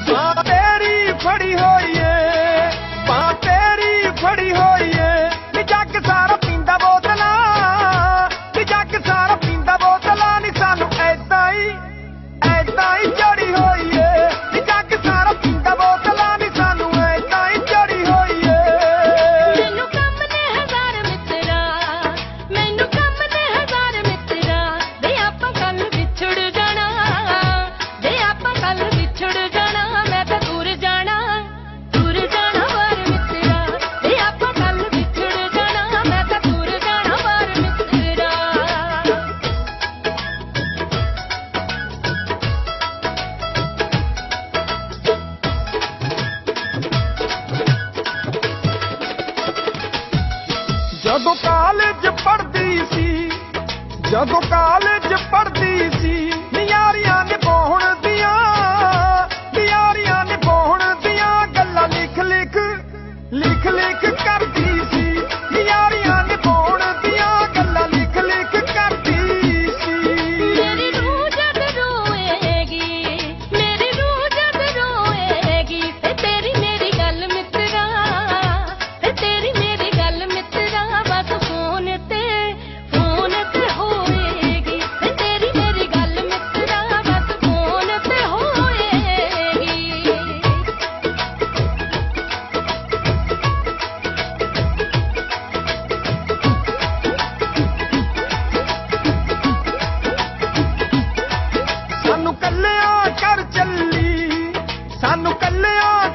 ਬਾਂਹ ਤੇਰੀ ਫੜੀ ਹੋਈ ਏ, ਬਾਂਹ ਤੇਰੀ ਫੜੀ ਹੋਈ ਏ, ਨੀ ਜੱਗ ਸਾਰਾ ਪੀਂਦਾ ਬੋਤਲਾਂ, ਨੀ ਜੱਗ ਸਾਰਾ ਪੀਂਦਾ ਬੋਤਲਾਂ, ਨੀ ਸਾਨੂੰ ਏਦਾਂ ਹੀ ਚੜੀ ਹੋਈ ਏ, ਨੀ ਜੱਗ ਸਾਰਾ ਪੀਂਦਾ ਬੋਤਲਾਂ, ਨੀ ਸਾਨੂੰ ਏਦਾਂ ਹੀ ਚੜੀ ਹੋਈ ਏ। ਮੈਨੂੰ ਕੰਮ ਨੇ ਹਜ਼ਾਰ ਮਿੱਤਰਾ, ਮੈਨੂੰ ਕੰਮ ਨੇ ਹਜ਼ਾਰ ਮਿੱਤਰਾ, ਵੇ ਆਪਾਂ ਕੱਲ ਵਿਛੜ ਜਾਣਾ, ਵੇ ਆਪਾਂ ਕੱਲ ਵਿਛੜ ਜਾਣਾ, ਮੈਂ ਤਾਂ ਤੁਰ ਜਾਣਾ ਵਾਰ ਮਿੱਤਰਾ, ਵੇ ਆਪਾਂ ਕੱਲ ਵਿਛੜ ਜਾਣਾ, ਮੈਂ ਤਾਂ ਤੁਰ ਜਾਣਾ ਵਾਰ ਮਿੱਤਰਾ। ਜਦੋਂ ਕਾਲਜ ਪੜ੍ਹਦੀ ਸੀ, ਜਦੋਂ ਕਾਲਜ ਪੜ੍ਹਦੀ ਸੀ, ਨਿਆਰੀਆਂ ਨਿਭਾਉਣ ਦੀਆਂ, ਨਿਆਰੀਆਂ ਨਿਭਾਉਣ ਦੀਆਂ ਗੱਲਾਂ ਲਿਖ ਲਿਖ ਕਰਦੀ ਸੀ, ਨਿਆਰੀਆਂ ਨਿਭਾਉਣ ਦੀਆਂ ਗੱਲਾਂ ਲਿਖ ਕਰਦੀ ਸੀ। ਮੇਰੀ ਰੂਹ ਜਦ ਰੋਏਗੀ, ਮੇਰੀ ਰੂਹ ਜਦ ਰੋਏਗੀ, ਤੇ ਤੇਰੀ ਮੇਰੀ ਗੱਲ ਮਿੱਤਰਾ, ਤੇ ਤੇਰੀ ਮੇਰੀ ਗੱਲ ਮਿੱਤਰਾ, ਬਸ ਫੋਨ ਤੇ ਹੋਏਗੀ, ਤੇ ਤੇਰੀ ਮੇਰੀ ਗੱਲ ਮਿੱਤਰਾ, ਬਸ ਫੋਨ ਤੇ ਹੋਏਗੀ। ਸਾਨੂੰ ਕੱਲਿਆਂ ਕਰ ਚੱਲੀ, ਸਾਨੂੰ ਕੱਲਿਆਂ